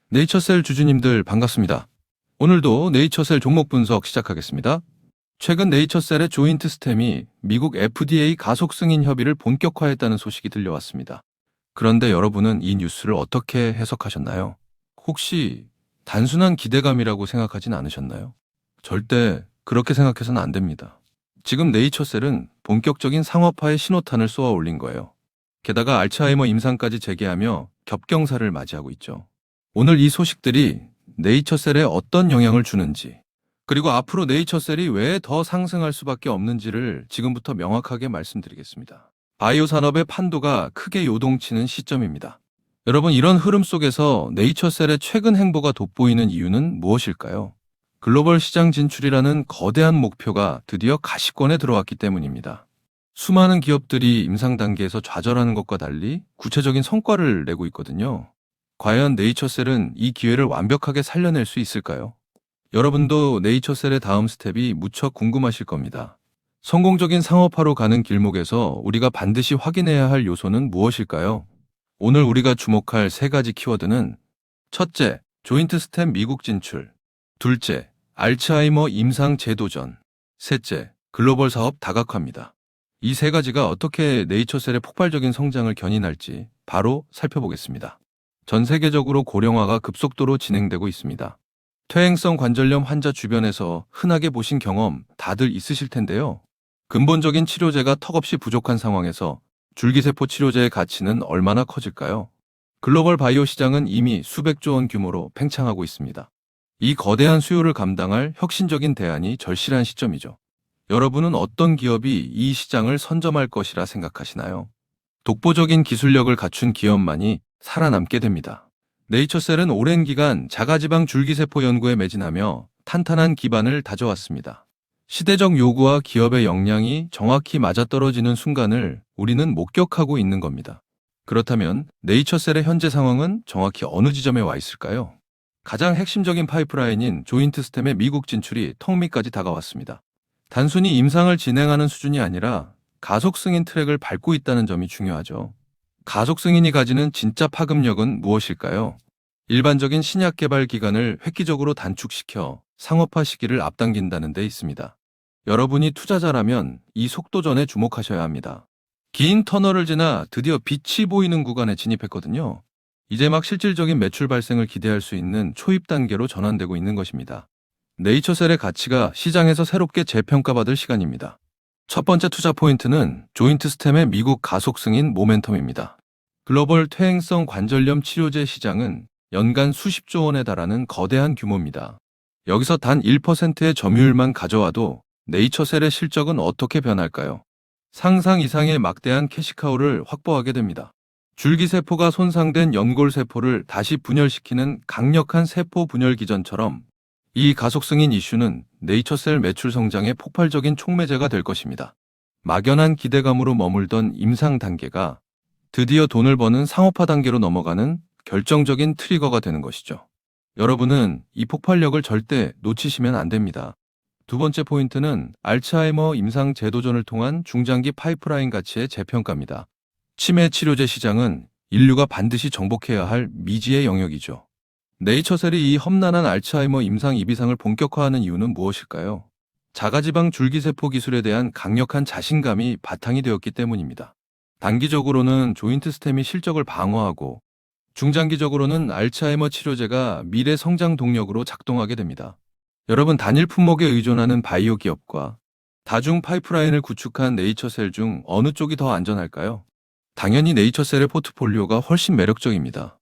네이처셀 주주님들 반갑습니다. 오늘도 네이처셀 종목 분석 시작하겠습니다. 최근 네이처셀의 조인트 스템이 미국 FDA 가속 승인 협의를 본격화했다는 소식이 들려왔습니다. 그런데 여러분은 이 뉴스를 어떻게 해석하셨나요? 혹시 단순한 기대감이라고 생각하진 않으셨나요? 절대 그렇게 생각해서는 안 됩니다. 지금 네이처셀은 본격적인 상업화의 신호탄을 쏘아 올린 거예요. 게다가 알츠하이머 임상까지 재개하며 겹경사를 맞이하고 있죠. 오늘 이 소식들이 네이처셀에 어떤 영향을 주는지, 그리고 앞으로 네이처셀이 왜 더 상승할 수밖에 없는지를 지금부터 명확하게 말씀드리겠습니다. 바이오 산업의 판도가 크게 요동치는 시점입니다. 여러분, 이런 흐름 속에서 네이처셀의 최근 행보가 돋보이는 이유는 무엇일까요? 글로벌 시장 진출이라는 거대한 목표가 드디어 가시권에 들어왔기 때문입니다. 수많은 기업들이 임상 단계에서 좌절하는 것과 달리 구체적인 성과를 내고 있거든요. 과연 네이처셀은 이 기회를 완벽하게 살려낼 수 있을까요? 여러분도 네이처셀의 다음 스텝이 무척 궁금하실 겁니다. 성공적인 상업화로 가는 길목에서 우리가 반드시 확인해야 할 요소는 무엇일까요? 오늘 우리가 주목할 세 가지 키워드는: 첫째, 조인트 스텝 미국 진출; 둘째, 알츠하이머 임상 재도전; 셋째, 글로벌 사업 다각화입니다. 이 세 가지가 어떻게 네이처셀의 폭발적인 성장을 견인할지 바로 살펴보겠습니다. 전 세계적으로 고령화가 급속도로 진행되고 있습니다. 퇴행성 관절염 환자 주변에서 흔하게 보신 경험 다들 있으실 텐데요. 근본적인 치료제가 턱없이 부족한 상황에서 줄기세포 치료제의 가치는 얼마나 커질까요? 글로벌 바이오 시장은 이미 수백조 원 규모로 팽창하고 있습니다. 이 거대한 수요를 감당할 혁신적인 대안이 절실한 시점이죠. 여러분은 어떤 기업이 이 시장을 선점할 것이라 생각하시나요? 독보적인 기술력을 갖춘 기업만이 살아남게 됩니다. 네이처셀은 오랜 기간 자가지방 줄기세포 연구에 매진하며 탄탄한 기반을 다져왔습니다. 시대적 요구와 기업의 역량이 정확히 맞아떨어지는 순간을 우리는 목격하고 있는 겁니다. 그렇다면 네이처셀의 현재 상황은 정확히 어느 지점에 와 있을까요? 가장 핵심적인 파이프라인인 조인트 스템의 미국 진출이 턱 밑까지 다가왔습니다. 단순히 임상을 진행하는 수준이 아니라 가속 승인 트랙을 밟고 있다는 점이 중요하죠. 가속 승인이 가지는 진짜 파급력은 무엇일까요? 일반적인 신약 개발 기간을 획기적으로 단축시켜 상업화 시기를 앞당긴다는 데 있습니다. 여러분이 투자자라면 이 속도전에 주목하셔야 합니다. 긴 터널을 지나 드디어 빛이 보이는 구간에 진입했거든요. 이제 막 실질적인 매출 발생을 기대할 수 있는 초입 단계로 전환되고 있는 것입니다. 네이처셀의 가치가 시장에서 새롭게 재평가받을 시간입니다. 첫 번째 투자 포인트는 조인트 스템의 미국 가속 승인 모멘텀입니다. 글로벌 퇴행성 관절염 치료제 시장은 연간 수십조 원에 달하는 거대한 규모입니다. 여기서 단 1%의 점유율만 가져와도 네이처셀의 실적은 어떻게 변할까요? 상상 이상의 막대한 캐시카우를 확보하게 됩니다. 줄기세포가 손상된 연골세포를 다시 분열시키는 강력한 세포 분열 기전처럼 이 가속 승인 이슈는 네이처셀 매출 성장의 폭발적인 촉매제가 될 것입니다. 막연한 기대감으로 머물던 임상 단계가 드디어 돈을 버는 상업화 단계로 넘어가는 결정적인 트리거가 되는 것이죠. 여러분은 이 폭발력을 절대 놓치시면 안 됩니다. 두 번째 포인트는 알츠하이머 임상 재도전을 통한 중장기 파이프라인 가치의 재평가입니다. 치매 치료제 시장은 인류가 반드시 정복해야 할 미지의 영역이죠. 네이처셀이 이 험난한 알츠하이머 임상 2비상을 본격화하는 이유는 무엇일까요? 자가지방 줄기세포 기술에 대한 강력한 자신감이 바탕이 되었기 때문입니다. 단기적으로는 조인트 스템이 실적을 방어하고, 중장기적으로는 알츠하이머 치료제가 미래 성장 동력으로 작동하게 됩니다. 여러분, 단일 품목에 의존하는 바이오 기업과 다중 파이프라인을 구축한 네이처셀 중 어느 쪽이 더 안전할까요? 당연히 네이처셀의 포트폴리오가 훨씬 매력적입니다.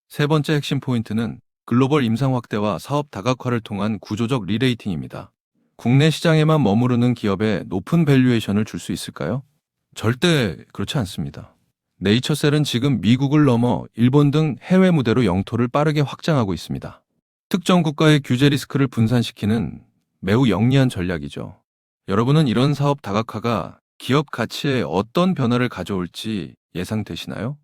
세 번째 핵심 포인트는 글로벌 임상 확대와 사업 다각화를 통한 구조적 리레이팅입니다. 국내 시장에만 머무르는 기업에 높은 밸류에이션을 줄 수 있을까요? 절대 그렇지 않습니다. 네이처셀은 지금 미국을 넘어 일본 등 해외 무대로 영토를 빠르게 확장하고 있습니다. 특정 국가의 규제 리스크를 분산시키는 매우 영리한 전략이죠. 여러분은 이런 사업 다각화가 기업 가치에 어떤 변화를 가져올지 예상되시나요?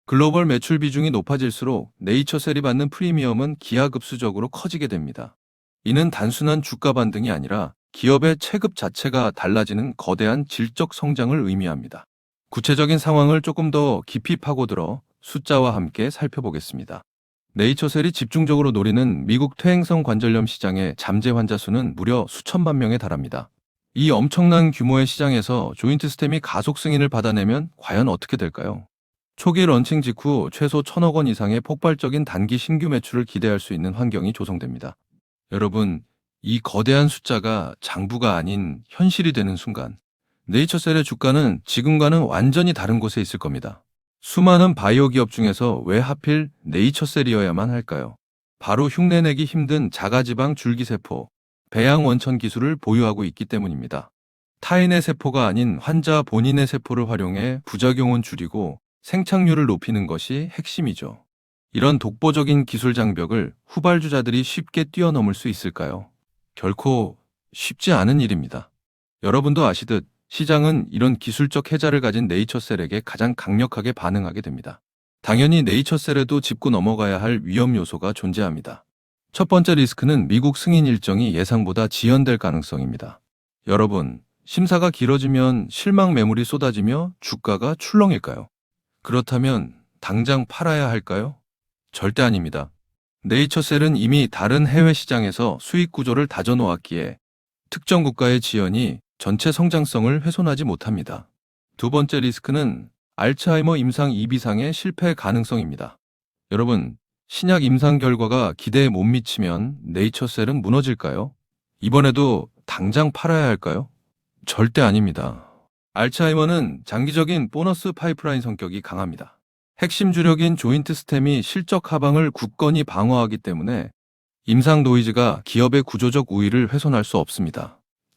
글로벌 매출 비중이 높아질수록 네이처셀이 받는 프리미엄은 기하급수적으로 커지게 됩니다. 이는 단순한 주가 반등이 아니라 기업의 체급 자체가 달라지는 거대한 질적 성장을 의미합니다. 구체적인 상황을 조금 더 깊이 파고들어 숫자와 함께 살펴보겠습니다. 네이처셀이 집중적으로 노리는 미국 퇴행성 관절염 시장의 잠재 환자 수는 무려 수천만 명에 달합니다. 이 엄청난 규모의 시장에서 조인트 스템이 가속 승인을 받아내면 과연 어떻게 될까요? 초기 런칭 직후 최소 1,000억 원 이상의 폭발적인 단기 신규 매출을 기대할 수 있는 환경이 조성됩니다. 여러분, 이 거대한 숫자가 장부가 아닌 현실이 되는 순간 네이처셀의 주가는 지금과는 완전히 다른 곳에 있을 겁니다. 수많은 바이오 기업 중에서 왜 하필 네이처셀이어야만 할까요? 바로 흉내내기 힘든 자가지방 줄기세포, 배양 원천 기술을 보유하고 있기 때문입니다. 타인의 세포가 아닌 환자 본인의 세포를 활용해 부작용은 줄이고 생착률을 높이는 것이 핵심이죠. 이런 독보적인 기술 장벽을 후발주자들이 쉽게 뛰어넘을 수 있을까요? 결코 쉽지 않은 일입니다. 여러분도 아시듯 시장은 이런 기술적 혜자를 가진 네이처셀에게 가장 강력하게 반응하게 됩니다. 당연히 네이처셀에도 짚고 넘어가야 할 위험 요소가 존재합니다. 첫 번째 리스크는 미국 승인 일정이 예상보다 지연될 가능성입니다. 여러분, 심사가 길어지면 실망 매물이 쏟아지며 주가가 출렁일까요? 그렇다면 당장 팔아야 할까요? 절대 아닙니다. 네이처셀은 이미 다른 해외 시장에서 수익 구조를 다져놓았기에 특정 국가의 지연이 전체 성장성을 훼손하지 못합니다. 두 번째 리스크는 알츠하이머 임상 2비상의 실패 가능성입니다. 여러분, 신약 임상 결과가 기대에 못 미치면 네이처셀은 무너질까요? 이번에도 당장 팔아야 할까요? 절대 아닙니다. 알츠하이머는 장기적인 보너스 파이프라인 성격이 강합니다. 핵심 주력인 조인트 스템이 실적 하방을 굳건히 방어하기 때문에 임상 노이즈가 기업의 구조적 우위를 훼손할 수 없습니다.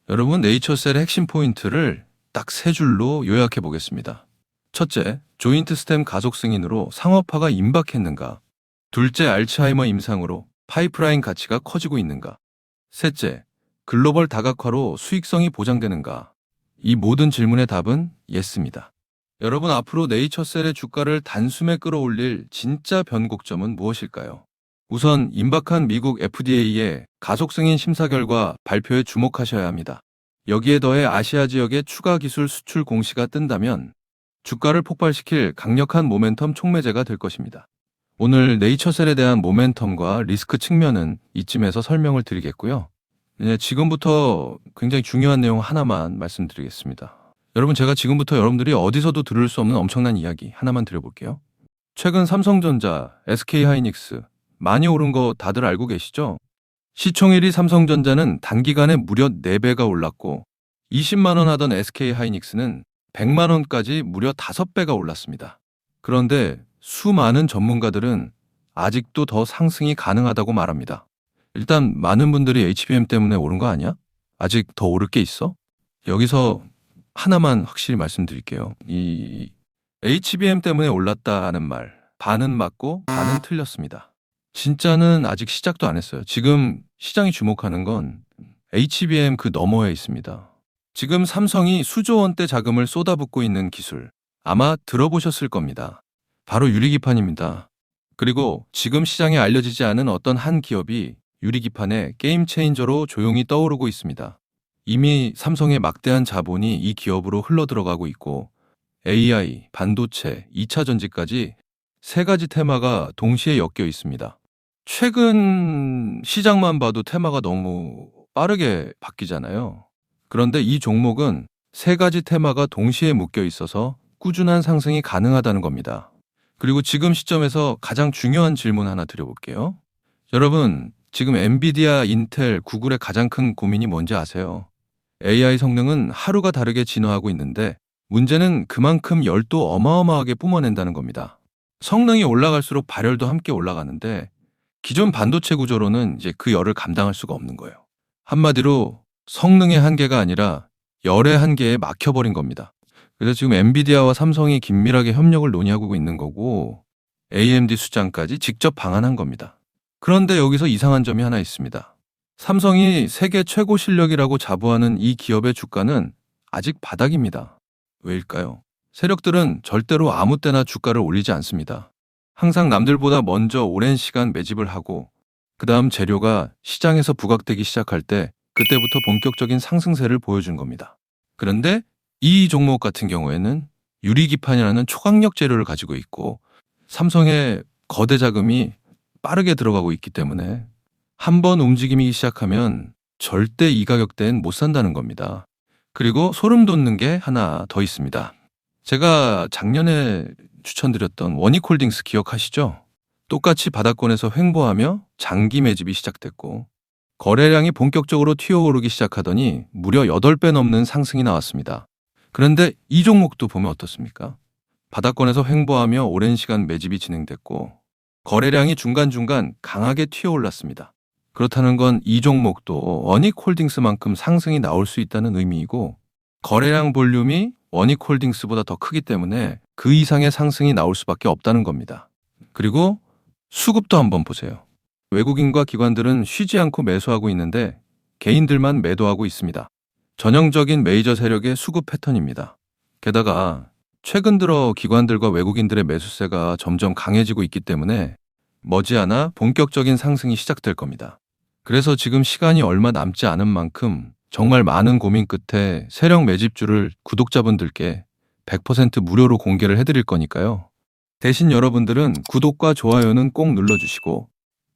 여러분, 네이처셀의 핵심 포인트를 딱 세 줄로 요약해 보겠습니다. 첫째, 조인트 스템 가속 승인으로 상업화가 임박했는가? 둘째, 알츠하이머 임상으로 파이프라인 가치가 커지고 있는가? 셋째, 글로벌 다각화로 수익성이 보장되는가? 이 모든 질문의 답은 예스입니다. 여러분, 앞으로 네이처셀의 주가를 단숨에 끌어올릴 진짜 변곡점은 무엇일까요? 우선 임박한 미국 FDA의 가속 승인 심사 결과 발표에 주목하셔야 합니다. 여기에 더해 아시아 지역의 추가 기술 수출 공시가 뜬다면 주가를 폭발시킬 강력한 모멘텀 촉매제가 될 것입니다. 오늘 네이처셀에 대한 모멘텀과 리스크 측면은 이쯤에서 설명을 드리겠고요. 지금부터 굉장히 중요한 내용 하나만 말씀드리겠습니다. 여러분, 제가 지금부터 여러분들이 어디서도 들을 수 없는 엄청난 이야기 하나만 드려볼게요. 최근 삼성전자, SK하이닉스 많이 오른 거 다들 알고 계시죠? 시총 1위 삼성전자는 단기간에 무려 4배가 올랐고 20만 원 하던 SK하이닉스는 100만 원까지 무려 5배가 올랐습니다. 그런데 수많은 전문가들은 아직도 더 상승이 가능하다고 말합니다. 일단 많은 분들이 HBM 때문에 오른 거 아니야? 아직 더 오를 게 있어? 여기서 하나만 확실히 말씀드릴게요. 이 HBM 때문에 올랐다는 말, 반은 맞고 반은 틀렸습니다. 진짜는 아직 시작도 안 했어요. 지금 시장이 주목하는 건 HBM 그 너머에 있습니다. 지금 삼성이 수조 원대 자금을 쏟아붓고 있는 기술, 아마 들어보셨을 겁니다. 바로 유리기판입니다. 그리고 지금 시장에 알려지지 않은 어떤 한 기업이 유리기판의 게임 체인저로 조용히 떠오르고 있습니다. 이미 삼성의 막대한 자본이 이 기업으로 흘러들어가고 있고 AI, 반도체, 2차 전지까지 세 가지 테마가 동시에 엮여 있습니다. 최근 시장만 봐도 테마가 너무 빠르게 바뀌잖아요. 그런데 이 종목은 세 가지 테마가 동시에 묶여 있어서 꾸준한 상승이 가능하다는 겁니다. 그리고 지금 시점에서 가장 중요한 질문 하나 드려볼게요. 여러분, 지금 엔비디아, 인텔, 구글의 가장 큰 고민이 뭔지 아세요? AI 성능은 하루가 다르게 진화하고 있는데 문제는 그만큼 열도 어마어마하게 뿜어낸다는 겁니다. 성능이 올라갈수록 발열도 함께 올라가는데 기존 반도체 구조로는 이제 그 열을 감당할 수가 없는 거예요. 한마디로 성능의 한계가 아니라 열의 한계에 막혀버린 겁니다. 그래서 지금 엔비디아와 삼성이 긴밀하게 협력을 논의하고 있는 거고 AMD 수장까지 직접 방한한 겁니다. 그런데 여기서 이상한 점이 하나 있습니다. 삼성이 세계 최고 실력이라고 자부하는 이 기업의 주가는 아직 바닥입니다. 왜일까요? 세력들은 절대로 아무 때나 주가를 올리지 않습니다. 항상 남들보다 먼저 오랜 시간 매집을 하고 그 다음 재료가 시장에서 부각되기 시작할 때 그때부터 본격적인 상승세를 보여준 겁니다. 그런데 이 종목 같은 경우에는 유리기판이라는 초강력 재료를 가지고 있고 삼성의 거대 자금이 빠르게 들어가고 있기 때문에 한번 움직이기 시작하면 절대 이 가격대엔 못 산다는 겁니다. 그리고 소름 돋는 게 하나 더 있습니다. 제가 작년에 추천드렸던 원익홀딩스 기억하시죠? 똑같이 바닥권에서 횡보하며 장기 매집이 시작됐고 거래량이 본격적으로 튀어오르기 시작하더니 무려 8배 넘는 상승이 나왔습니다. 그런데 이 종목도 보면 어떻습니까? 바닥권에서 횡보하며 오랜 시간 매집이 진행됐고 거래량이 중간중간 강하게 튀어올랐습니다. 그렇다는 건 이 종목도 원익홀딩스만큼 상승이 나올 수 있다는 의미이고 거래량 볼륨이 원익홀딩스보다 더 크기 때문에 그 이상의 상승이 나올 수밖에 없다는 겁니다. 그리고 수급도 한번 보세요. 외국인과 기관들은 쉬지 않고 매수하고 있는데 개인들만 매도하고 있습니다. 전형적인 메이저 세력의 수급 패턴입니다. 게다가 최근 들어 기관들과 외국인들의 매수세가 점점 강해지고 있기 때문에 머지않아 본격적인 상승이 시작될 겁니다. 그래서 지금 시간이 얼마 남지 않은 만큼 정말 많은 고민 끝에 세력 매집주를 구독자분들께 100% 무료로 공개를 해드릴 거니까요. 대신 여러분들은 구독과 좋아요는 꼭 눌러주시고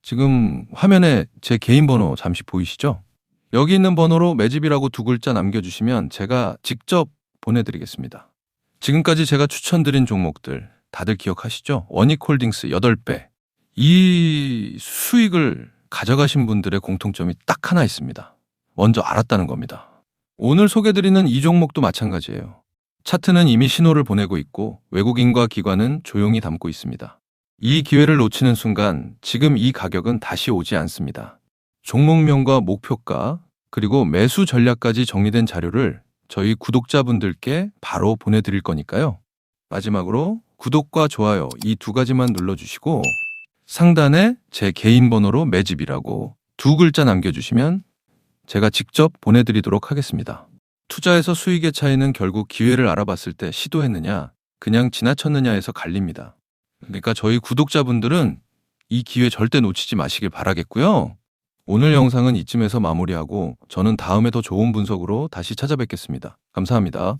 지금 화면에 제 개인 번호 잠시 보이시죠? 여기 있는 번호로 매집이라고 2글자 남겨주시면 제가 직접 보내드리겠습니다. 지금까지 제가 추천드린 종목들 다들 기억하시죠? 원익홀딩스 8배. 이 수익을 가져가신 분들의 공통점이 딱 하나 있습니다. 먼저 알았다는 겁니다. 오늘 소개드리는 이 종목도 마찬가지예요. 차트는 이미 신호를 보내고 있고 외국인과 기관은 조용히 담고 있습니다. 이 기회를 놓치는 순간 지금 이 가격은 다시 오지 않습니다. 종목명과 목표가 그리고 매수 전략까지 정리된 자료를 저희 구독자분들께 바로 보내드릴 거니까요. 마지막으로 구독과 좋아요 이 2가지만 눌러주시고 상단에 제 개인 번호로 매집이라고 2글자 남겨주시면 제가 직접 보내드리도록 하겠습니다. 투자에서 수익의 차이는 결국 기회를 알아봤을 때 시도했느냐, 그냥 지나쳤느냐에서 갈립니다. 그러니까 저희 구독자분들은 이 기회 절대 놓치지 마시길 바라겠고요. 오늘 영상은 이쯤에서 마무리하고 저는 다음에 더 좋은 분석으로 다시 찾아뵙겠습니다. 감사합니다.